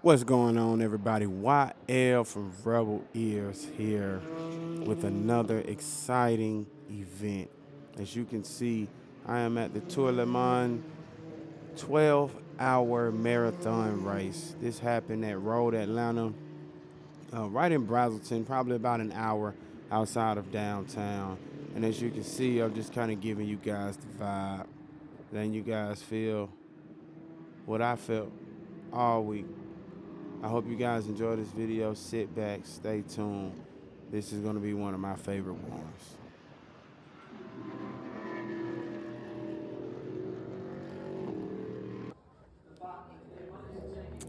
What's going on, everybody? YL from Rebel Ears here with another exciting event. As you can see, I am at the Tour Le Mans 12-hour marathon race. This happened at Road Atlanta, right in Brazelton, probably about an hour outside of downtown. And as you can see, I'm just kind of giving you guys the vibe, letting you guys feel what I felt all week. I hope you guys enjoy this video. Sit back, stay tuned. This is going to be one of my favorite ones.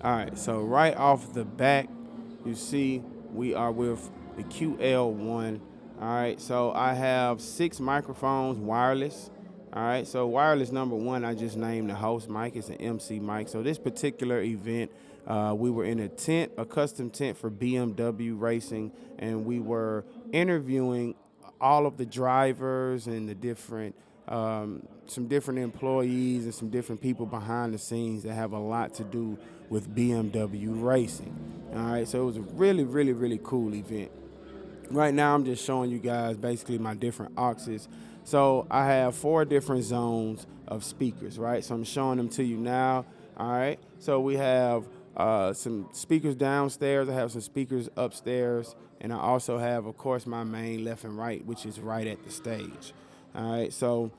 All right, so right off the back, you see we are with the QL1. All right, so I have 6 microphones, wireless. All right, so wireless number 1, I just named the host mic. It's an MC mic. So this particular event, we were in a tent, a custom tent for BMW racing, and we were interviewing all of the drivers and the different some different employees and some different people behind the scenes that have a lot to do with BMW racing. All right, so it was a really cool event. Right now, I'm just showing you guys basically my different auxes. So I have 4 different zones of speakers, right? So I'm showing them to you now. All right. So we have some speakers downstairs. I have some speakers upstairs, and I also have, of course, my main left and right, which is right at the stage. All right. So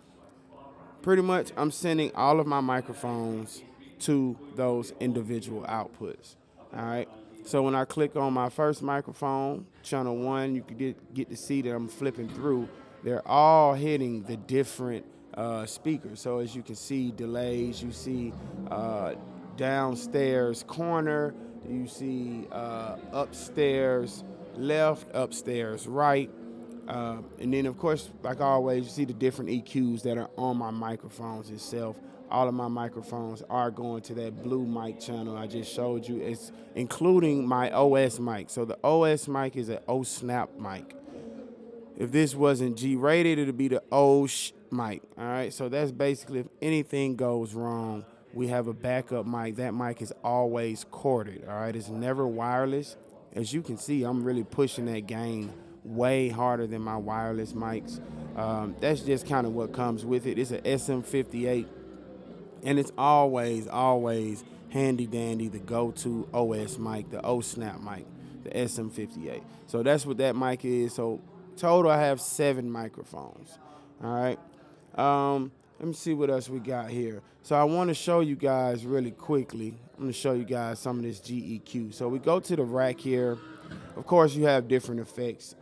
pretty much, I'm sending all of my microphones to those individual outputs. All right. So when I click on my first microphone, channel 1, you can get to see that I'm flipping through. They're all hitting the different speakers. So as you can see, delays. You see downstairs corner. You see upstairs left, upstairs right. And then, of course, like always, you see the different EQs that are on my microphones itself. All of my microphones are going to that blue mic channel I just showed you. It's including my OS mic. So the OS mic is an O snap mic. If this wasn't G rated, it'd be the mic. All right. So that's basically if anything goes wrong, we have a backup mic. That mic is always corded. All right. It's never wireless. As you can see, I'm really pushing that gain way harder than my wireless mics. That's just kind of what comes with it. It's an SM58, and it's always handy dandy, the go-to OS mic, the O snap mic, the SM58. So that's what that mic is. So total, I have 7 microphones. All right. Let me see what else we got here. So I want to show you guys really quickly. I'm going to show you guys some of this GEQ. So we go to the rack here. Of course, you have different effects,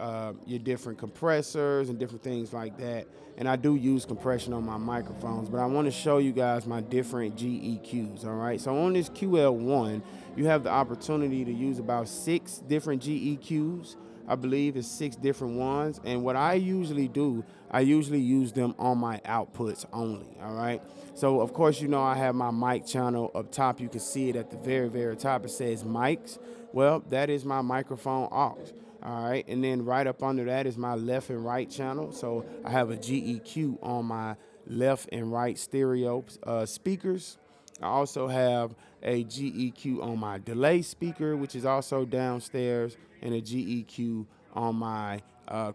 your different compressors and different things like that. And I do use compression on my microphones, but I want to show you guys my different GEQs, all right? So on this QL1, you have the opportunity to use about 6 different GEQs. I believe it's 6 different ones. And what I usually do, I usually use them on my outputs only, all right? So, of course, you know I have my mic channel up top. You can see it at the very top. It says mics. Well, that is my microphone aux. All right, and then right up under that is my left and right channel. So I have a GEQ on my left and right stereo speakers. I also have a GEQ on my delay speaker, which is also downstairs, and a GEQ on my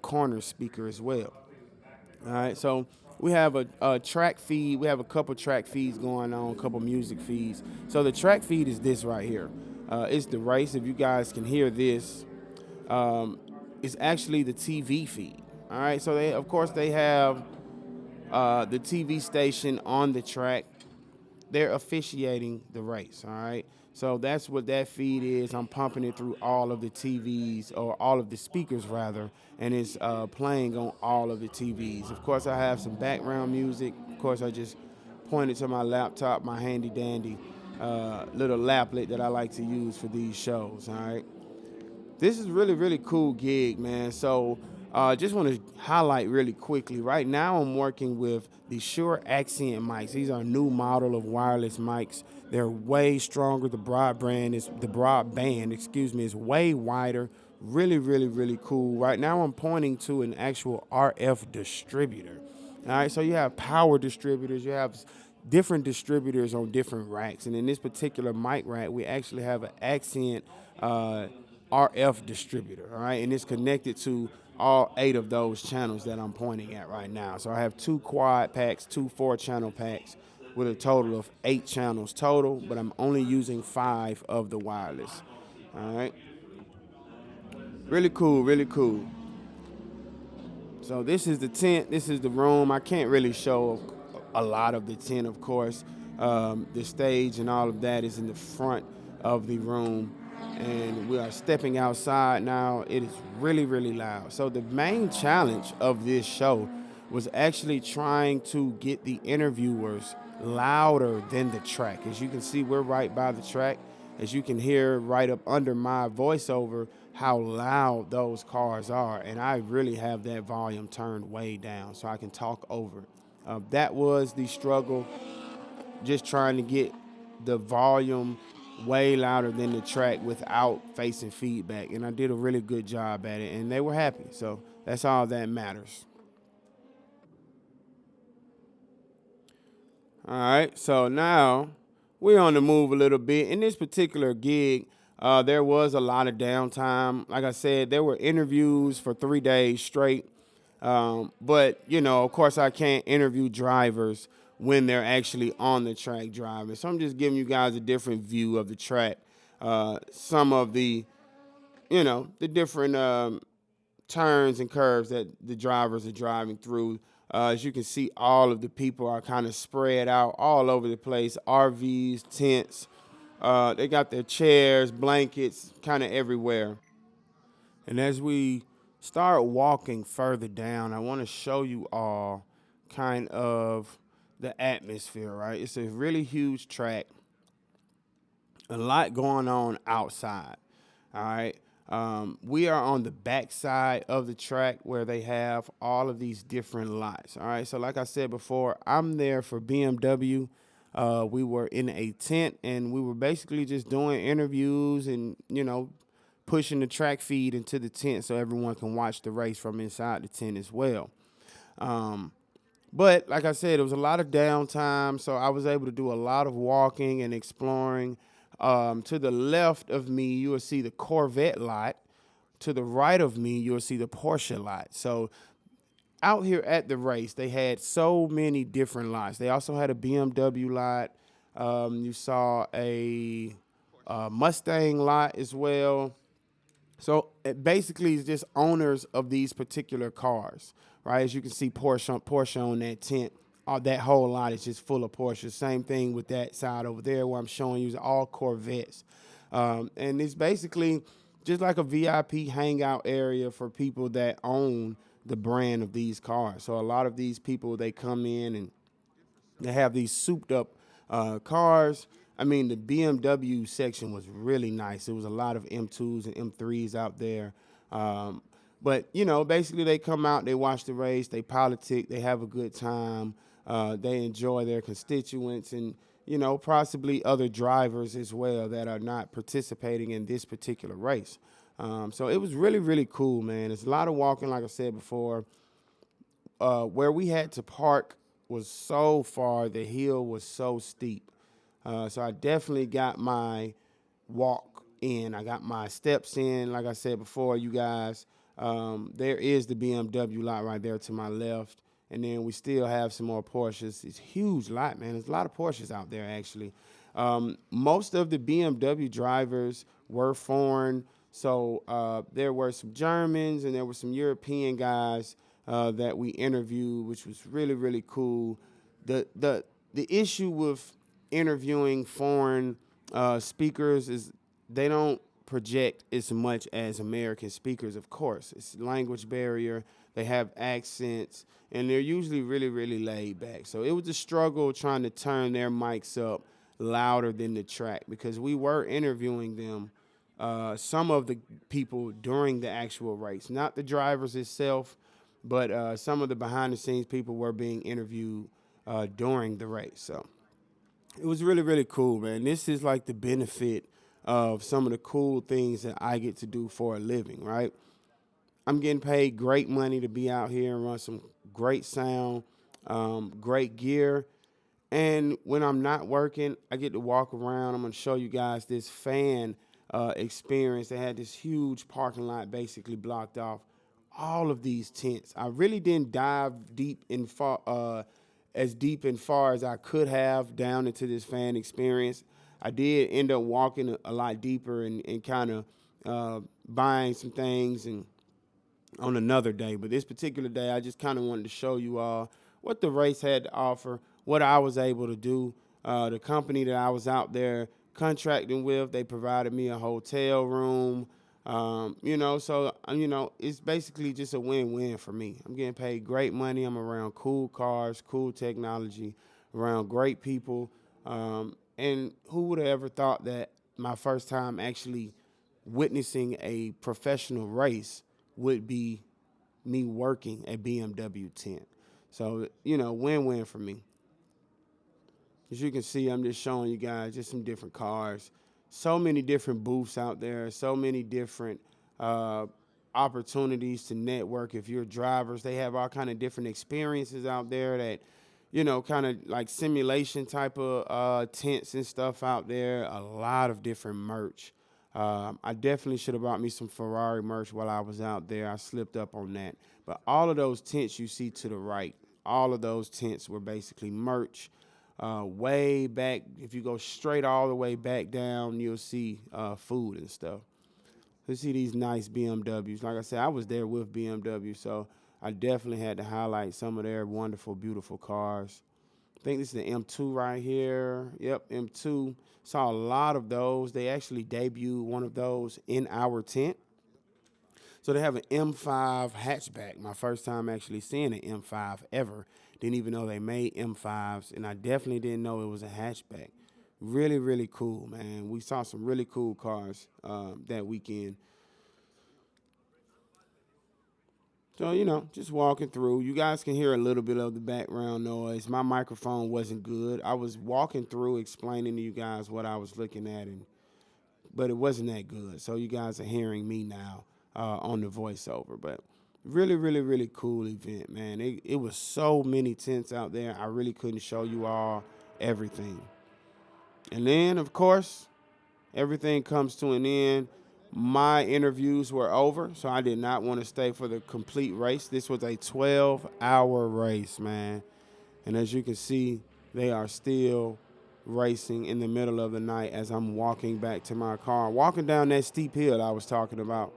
corner speaker as well. All right, so we have a track feed. We have a couple track feeds going on, a couple music feeds. So the track feed is this right here. It's the race. If you guys can hear this, it's actually the TV feed. All right, so they, of course, they have the TV station on the track. They're officiating the race. All right, so that's what that feed is. I'm pumping it through all of the TVs, or all of the speakers rather, and it's playing on all of the TVs. Of course, I have some background music. Of course, I just pointed to my laptop, my handy dandy little laplet that I like to use for these shows. All right. This is really cool gig, man. So just want to highlight really quickly. Right now I'm working with the Shure Accent mics. These are a new model of wireless mics. They're way stronger. The broadband, excuse me, is way wider. Really cool. Right now I'm pointing to an actual RF distributor. All right, so you have power distributors, you have different distributors on different racks. And in this particular mic rack, we actually have an Accent uh, RF distributor, all right? And it's connected to all 8 of those channels that I'm pointing at right now. So I have 2 quad packs, 2 4-channel packs with a total of 8 channels total, but I'm only using 5 of the wireless, all right? Really cool, really cool. So this is the tent. This is the room. I can't really show a lot of the tent, of course. The stage and all of that is in the front of the room. And we are stepping outside now. It is really, really loud. So the main challenge of this show was actually trying to get the interviewers louder than the track. As you can see, we're right by the track. As you can hear right up under my voiceover, how loud those cars are. And I really have that volume turned way down so I can talk over it. That was the struggle, just trying to get the volume way louder than the track without facing feedback. And I did a really good job at it, and they were happy. So that's all that matters. All right, so now we're on the move a little bit. In this particular gig, there was a lot of downtime. Like I said, there were interviews for 3 days straight. But, of course, I can't interview drivers when they're actually on the track driving. So I'm just giving you guys a different view of the track. Some of the different turns and curves that the drivers are driving through. As you can see, all of the people are kind of spread out all over the place. RVs, tents. They got their chairs, blankets, kind of everywhere. And as we start walking further down, I want to show you all kind of the atmosphere, right? It's a really huge track, a lot going on outside. All right. We are on the back side of the track where they have all of these different lots. All right. So, like I said before, I'm there for BMW. We were in a tent and we were basically just doing interviews and, pushing the track feed into the tent so everyone can watch the race from inside the tent as well. But like I said, it was a lot of downtime, so I was able to do a lot of walking and exploring. To the left of me, you will see the Corvette lot. To the right of me, you'll see the Porsche lot. So out here at the race, they had so many different lots. They also had a BMW lot. You saw a Mustang lot as well. So it basically is just owners of these particular cars, right? As you can see, Porsche on that tent. That whole lot is just full of Porsches. Same thing with that side over there where I'm showing you is all Corvettes. And it's basically just like a VIP hangout area for people that own the brand of these cars. So a lot of these people, they come in and they have these souped up cars. I mean, the BMW section was really nice. There was a lot of M2s and M3s out there. But, basically they come out, they watch the race, they politic, they have a good time. They enjoy their constituents and, possibly other drivers as well that are not participating in this particular race. So it was really, really cool, man. It's a lot of walking, like I said before. Where we had to park was so far, the hill was so steep. So I definitely got my walk in. I got my steps in. Like I said before, you guys, there is the BMW lot right there to my left. And then we still have some more Porsches. It's a huge lot, man. There's a lot of Porsches out there, actually. Most of the BMW drivers were foreign. So there were some Germans and there were some European guys that we interviewed, which was really, really cool. The issue with interviewing foreign speakers is they don't project as much as American speakers, of course. It's a language barrier. They have accents, and they're usually really, really laid back. So it was a struggle trying to turn their mics up louder than the track because we were interviewing them, some of the people during the actual race, not the drivers itself, but some of the behind-the-scenes people were being interviewed during the race. So it was really, really cool, man. This is like the benefit of some of the cool things that I get to do for a living, right? I'm getting paid great money to be out here and run some great sound, great gear, And when I'm not working, I get to walk around. I'm gonna show you guys this fan experience. They had this huge parking lot basically blocked off. All of these tents. I really didn't dive deep and far, as deep and far as I could have down into this fan experience. I did end up walking a lot deeper and kind of buying some things and on another day. But this particular day, I just kind of wanted to show you all what the race had to offer, what I was able to do. The company that I was out there contracting with, they provided me a hotel room. It's basically just a win-win for me. I'm getting paid great money. I'm around cool cars, cool technology, around great people. And who would have ever thought that my first time actually witnessing a professional race would be me working at BMW tent. So, win-win for me. As you can see, I'm just showing you guys just some different cars. So many different booths out there, so many different uh, opportunities to network. If you're drivers, they have all kind of different experiences out there that, kind of like simulation type of tents and stuff out there. A lot of different merch. I definitely should have bought me some Ferrari merch while I was out there. I slipped up on that. But all of those tents you see to the right, all of those tents were basically merch. Way back, if you go straight all the way back down, you'll see food and stuff. You see these nice BMWs. Like I said, I was there with BMW, so I definitely had to highlight some of their wonderful, beautiful cars. I think this is the M2 right here. Yep, M2. Saw a lot of those. They actually debuted one of those in our tent. So they have an M5 hatchback. My first time actually seeing an M5 ever. Didn't even know they made M5s, and I definitely didn't know it was a hatchback. Really, really cool, man. We saw some really cool cars that weekend. So, just walking through. You guys can hear a little bit of the background noise. My microphone wasn't good. I was walking through explaining to you guys what I was looking at, but it wasn't that good. So you guys are hearing me now on the voiceover. But really, really, really cool event, man. It was so many tents out there. I really couldn't show you all everything. And then, of course, everything comes to an end. My interviews were over, so I did not want to stay for the complete race. This was a 12-hour race, man. And as you can see, they are still racing in the middle of the night as I'm walking back to my car, walking down that steep hill I was talking about.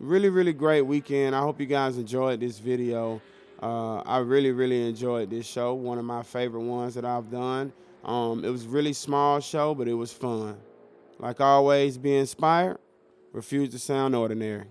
Really, really great weekend. I hope you guys enjoyed this video. I really, really enjoyed this show. One of my favorite ones that I've done. It was a really small show, but it was fun. Like always, be inspired. Refuse to sound ordinary.